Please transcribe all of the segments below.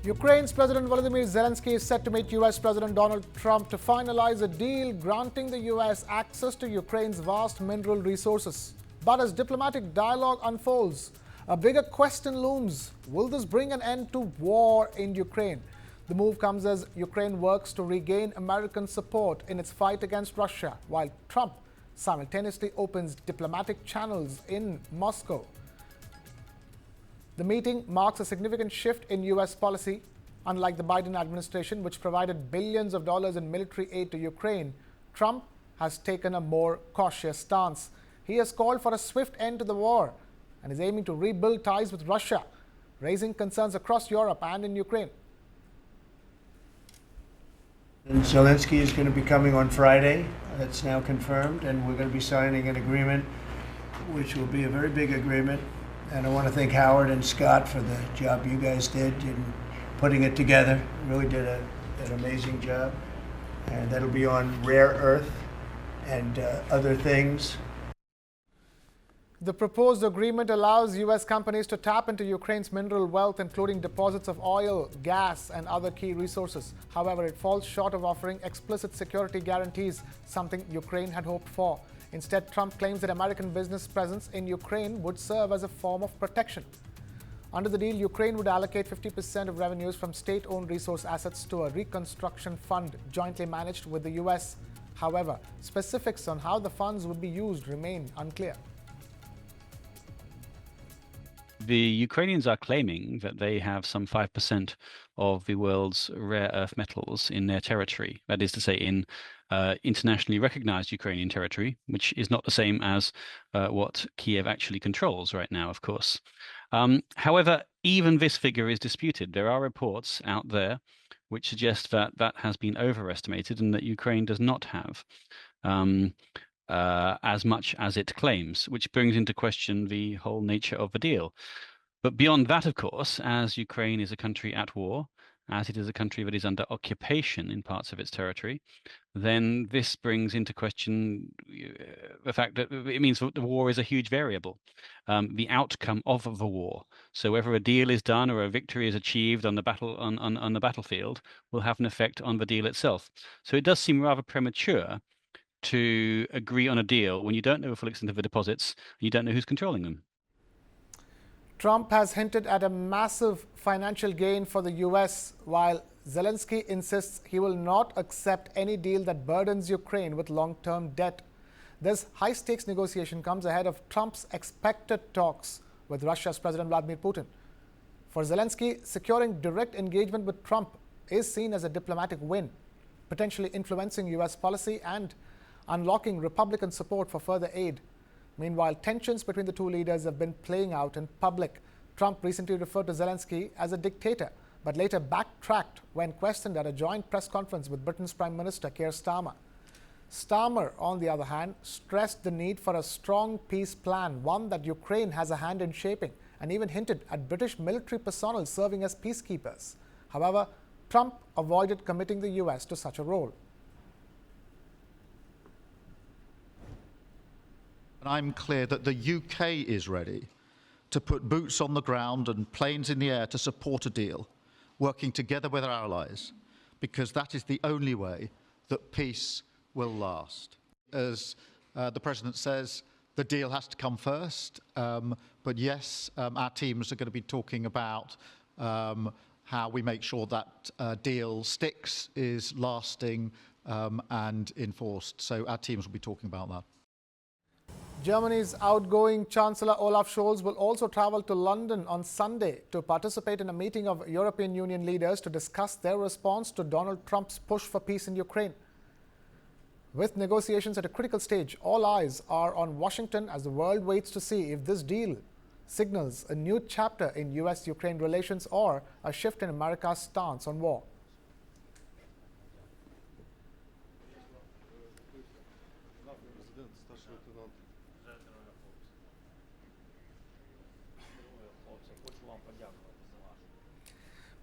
Ukraine's President Volodymyr Zelenskyy is set to meet US President Donald Trump to finalize a deal granting the US access to Ukraine's vast mineral resources. But as diplomatic dialogue unfolds, a bigger question looms. Will this bring an end to war in Ukraine? The move comes as Ukraine works to regain American support in its fight against Russia, while Trump simultaneously opens diplomatic channels in Moscow. The meeting marks a significant shift in U.S. policy. Unlike the Biden administration, which provided billions of dollars in military aid to Ukraine, Trump has taken a more cautious stance. He has called for a swift end to the war and is aiming to rebuild ties with Russia, raising concerns across Europe and in Ukraine. And Zelenskyy is going to be coming on Friday. That's now confirmed, and we're going to be signing an agreement, which will be a very big agreement. And I want to thank Howard and Scott for the job you guys did in putting it together. Really did an amazing job. And that'll be on rare earth and other things. The proposed agreement allows U.S. companies to tap into Ukraine's mineral wealth, including deposits of oil, gas, and other key resources. However, it falls short of offering explicit security guarantees, something Ukraine had hoped for. Instead, Trump claims that American business presence in Ukraine would serve as a form of protection. Under the deal, Ukraine would allocate 50% of revenues from state-owned resource assets to a reconstruction fund jointly managed with the U.S. However, specifics on how the funds would be used remain unclear. The Ukrainians are claiming that they have some 5% of the world's rare earth metals in their territory. That is to say, in internationally recognized Ukrainian territory, which is not the same as what Kyiv actually controls right now, of course. However, even this figure is disputed. There are reports out there which suggest that that has been overestimated and that Ukraine does not have as much as it claims, which brings into question the whole nature of the deal. But beyond that, of course, as Ukraine is a country at war, as it is a country that is under occupation in parts of its territory, then this brings into question the fact that it means that the war is a huge variable, the outcome of the war. So whether a deal is done or a victory is achieved on the battlefield will have an effect on the deal itself. So it does seem rather premature to agree on a deal when you don't know the full extent of the deposits and you don't know who's controlling them. Trump has hinted at a massive financial gain for the U.S., while Zelenskyy insists he will not accept any deal that burdens Ukraine with long-term debt. This high-stakes negotiation comes ahead of Trump's expected talks with Russia's President Vladimir Putin. For Zelenskyy, securing direct engagement with Trump is seen as a diplomatic win, potentially influencing U.S. policy and unlocking Republican support for further aid. Meanwhile, tensions between the two leaders have been playing out in public. Trump recently referred to Zelenskyy as a dictator, but later backtracked when questioned at a joint press conference with Britain's Prime Minister Keir Starmer. Starmer, on the other hand, stressed the need for a strong peace plan, one that Ukraine has a hand in shaping, and even hinted at British military personnel serving as peacekeepers. However, Trump avoided committing the U.S. to such a role. And I'm clear that the UK is ready to put boots on the ground and planes in the air to support a deal, working together with our allies, because that is the only way that peace will last. As the President says, the deal has to come first. But yes, our teams are going to be talking about how we make sure that deal sticks, is lasting and enforced. So our teams will be talking about that. Germany's outgoing Chancellor Olaf Scholz will also travel to London on Sunday to participate in a meeting of European Union leaders to discuss their response to Donald Trump's push for peace in Ukraine. With negotiations at a critical stage, all eyes are on Washington as the world waits to see if this deal signals a new chapter in US-Ukraine relations or a shift in America's stance on war.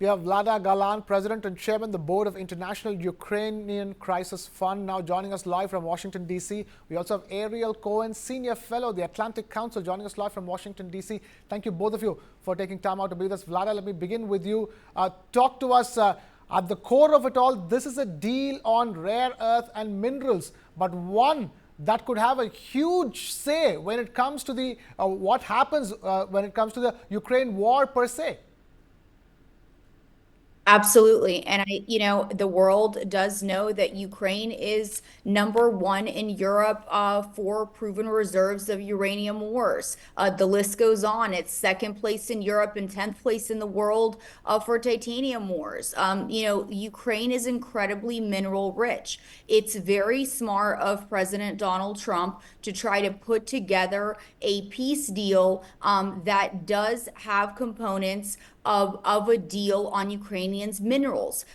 We have Vlada Galan, President and Chairman, the Board of International Ukrainian Crisis Fund, now joining us live from Washington, D.C. We also have Ariel Cohen, Senior Fellow, the Atlantic Council, joining us live from Washington, D.C. Thank you, both of you, for taking time out to be with us. Vlada, let me begin with you. Talk to us. At the core of it all, this is a deal on rare earth and minerals, but one that could have a huge say when it comes to the what happens when it comes to the Ukraine war per se. Absolutely. And the world does know that Ukraine is #1 in Europe for proven reserves of uranium ores. The list goes on. It's second place in Europe and 10th place in the world for titanium ores. Ukraine is incredibly mineral rich. It's very smart of President Donald Trump to try to put together a peace deal that does have components of a deal on Ukrainians' minerals.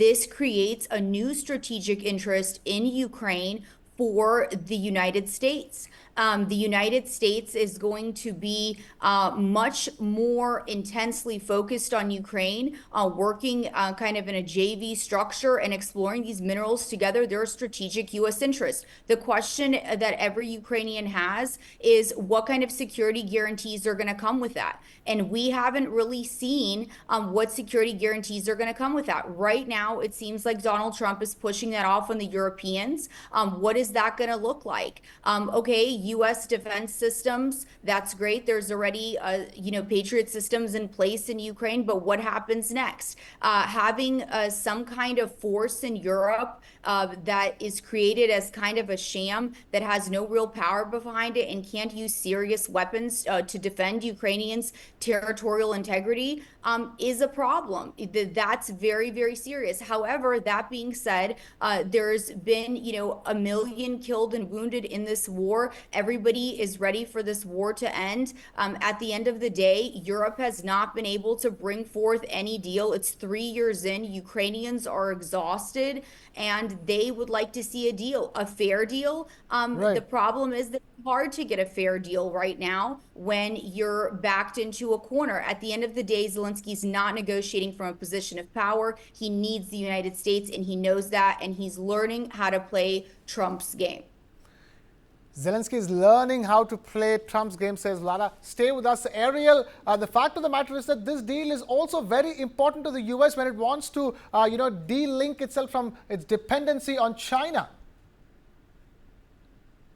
This creates a new strategic interest in Ukraine for the United States. The United States is going to be much more intensely focused on Ukraine, working kind of in a JV structure and exploring these minerals together. They're a strategic U.S. interest. The question that every Ukrainian has is what kind of security guarantees are going to come with that? And we haven't really seen what security guarantees are going to come with that. Right now, it seems like Donald Trump is pushing that off on the Europeans. What is that going to look like? Okay, U.S. defense systems, that's great. There's already, Patriot systems in place in Ukraine, but what happens next? Having some kind of force in Europe that is created as kind of a sham that has no real power behind it and can't use serious weapons to defend Ukrainians' territorial integrity is a problem. That's very, very serious. However, that being said, there's been, 1 million killed and wounded in this war. Everybody is ready for this war to end. At the end of the day, Europe has not been able to bring forth any deal. It's 3 years in. Ukrainians are exhausted and they would like to see a deal, a fair deal. Right. The problem is that it's hard to get a fair deal right now when you're backed into a corner. At the end of the day, Zelensky's not negotiating from a position of power. He needs the United States, and he knows that, and he's learning how to play Trump's game. Zelenskyy is learning how to play Trump's game, says Vlada. Stay with us. Ariel, the fact of the matter is that this deal is also very important to the U.S. when it wants to, de-link itself from its dependency on China.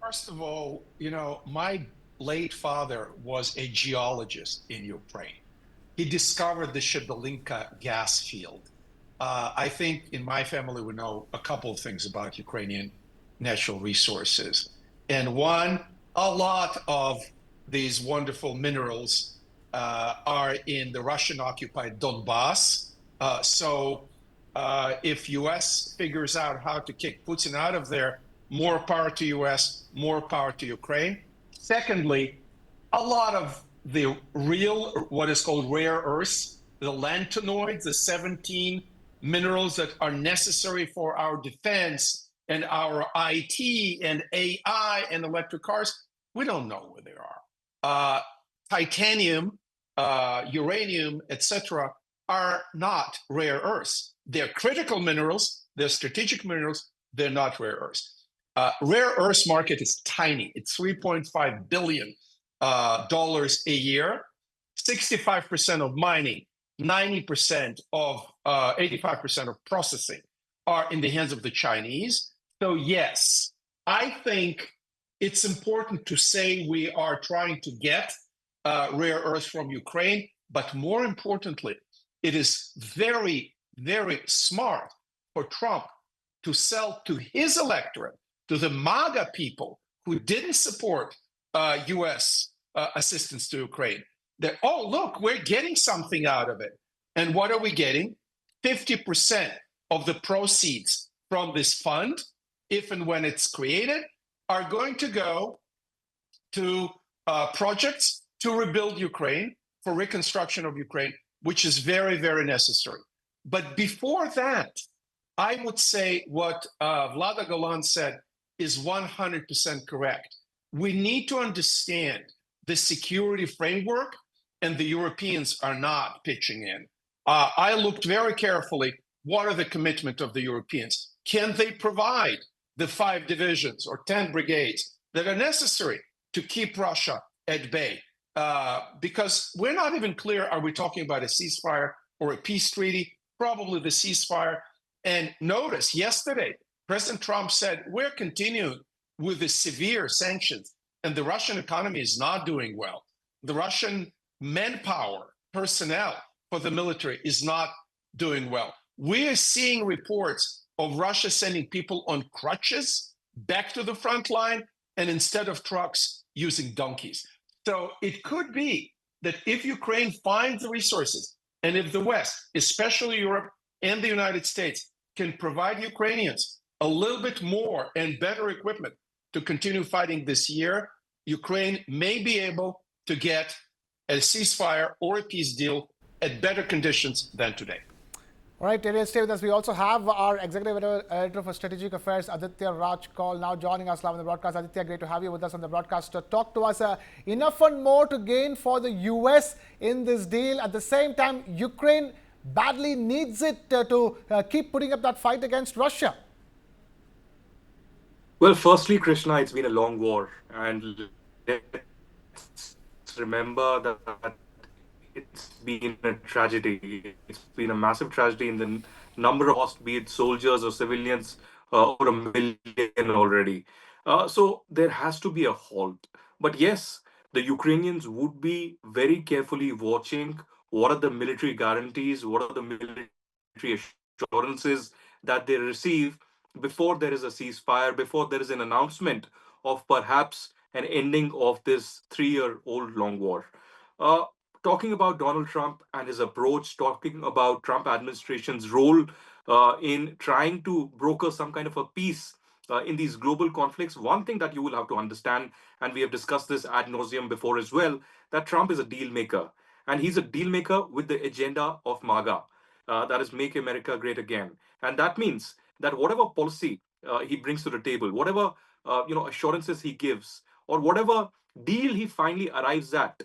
First of all, my late father was a geologist in Ukraine. He discovered the Shebelynka gas field. I think in my family we know a couple of things about Ukrainian natural resources. And one, a lot of these wonderful minerals are in the Russian-occupied Donbass. So if U.S. figures out how to kick Putin out of there, more power to U.S., more power to Ukraine. Secondly, a lot of the real, what is called rare earths, the lanthanoids, the 17 minerals that are necessary for our defense and our IT and AI and electric cars, we don't know where they are. Titanium, uranium, etc., are not rare earths. They're critical minerals, they're strategic minerals, they're not rare earths. Rare earths market is tiny. It's $3.5 billion a year. 65% of mining, 90% of 85% of processing are in the hands of the Chinese. So yes, I think it's important to say we are trying to get rare earths from Ukraine, but more importantly, it is very, very smart for Trump to sell to his electorate, to the MAGA people who didn't support U.S. Assistance to Ukraine, that, oh, look, we're getting something out of it. And what are we getting? 50% of the proceeds from this fund, if and when it's created, are going to go to projects to rebuild Ukraine, for reconstruction of Ukraine, which is very, very necessary. But before that, I would say what Vlada Galan said is 100% correct. We need to understand the security framework, and the Europeans are not pitching in. I looked very carefully. What are the commitment of the Europeans? Can they provide the 5 divisions or 10 brigades that are necessary to keep Russia at bay? Because we're not even clear, are we talking about a ceasefire or a peace treaty? Probably the ceasefire. And notice yesterday, President Trump said, we're continuing with the severe sanctions, and the Russian economy is not doing well. The Russian manpower, personnel for the military is not doing well. We are seeing reports of Russia sending people on crutches back to the front line, and instead of trucks, using donkeys. So it could be that if Ukraine finds the resources, and if the West, especially Europe and the United States, can provide Ukrainians a little bit more and better equipment to continue fighting this year, Ukraine may be able to get a ceasefire or a peace deal at better conditions than today. All right, Terry, stay with us. We also have our Executive Editor for Strategic Affairs, Aditya Rajkal, now joining us live on the broadcast. Aditya, great to have you with us on the broadcast. Talk to us. Enough and more to gain for the U.S. in this deal. At the same time, Ukraine badly needs it to keep putting up that fight against Russia. Well, firstly, Krishna, it's been a long war, and let's remember that it's been a tragedy. It's been a massive tragedy in the number of lost, be it soldiers or civilians, over 1 million already. So there has to be a halt. But yes, the Ukrainians would be very carefully watching what are the military guarantees, what are the military assurances that they receive before there is a ceasefire, before there is an announcement of perhaps an ending of this 3-year-old long war. Talking about Donald Trump and his approach, talking about Trump administration's role in trying to broker some kind of a peace in these global conflicts, one thing that you will have to understand, and we have discussed this ad nauseum before as well, that Trump is a deal maker. And he's a deal maker with the agenda of MAGA, that is Make America Great Again. And that means that whatever policy he brings to the table, whatever assurances he gives, or whatever deal he finally arrives at,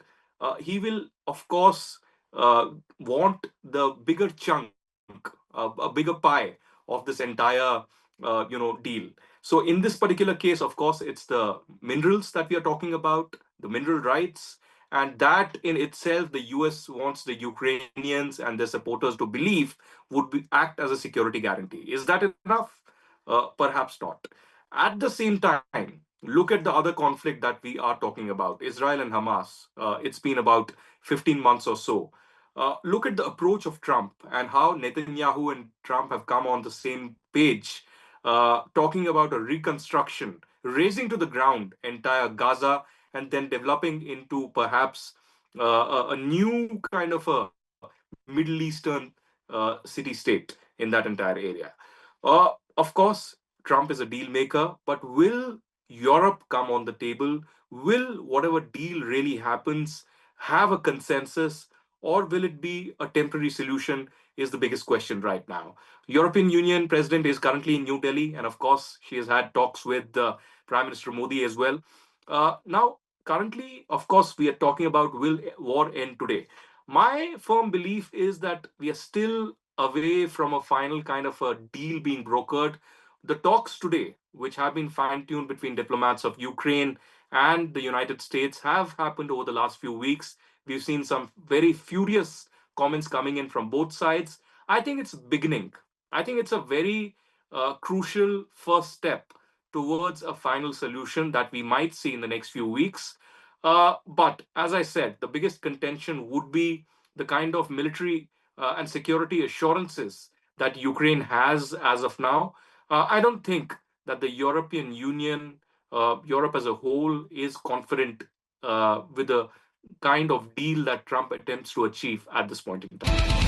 he will, of course, want the bigger chunk, a bigger pie of this entire, deal. So in this particular case, of course, it's the minerals that we are talking about, the mineral rights, and that in itself, the US wants the Ukrainians and their supporters to believe act as a security guarantee. Is that enough? Perhaps not. At the same time, look at the other conflict that we are talking about, Israel and Hamas. It's been about 15 months or so. Look at the approach of Trump and how Netanyahu and Trump have come on the same page, talking about a reconstruction, razing to the ground entire Gaza, and then developing into perhaps a new kind of a Middle Eastern city-state in that entire area. Of course, Trump is a deal maker, but will Europe come on the table? Will whatever deal really happens have a consensus, or will it be a temporary solution? Is the biggest question right now. European Union President is currently in New Delhi, and of course, she has had talks with Prime Minister Modi as well. Now, currently, of course, we are talking about will war end today? My firm belief is that we are still away from a final kind of a deal being brokered. The talks today, which have been fine-tuned between diplomats of Ukraine and the United States, have happened over the last few weeks. We've seen some very furious comments coming in from both sides. I think it's beginning. I think it's a very crucial first step towards a final solution that we might see in the next few weeks. But as I said, the biggest contention would be the kind of military and security assurances that Ukraine has as of now. I don't think that the European Union, Europe as a whole, is confident with the kind of deal that Trump attempts to achieve at this point in time.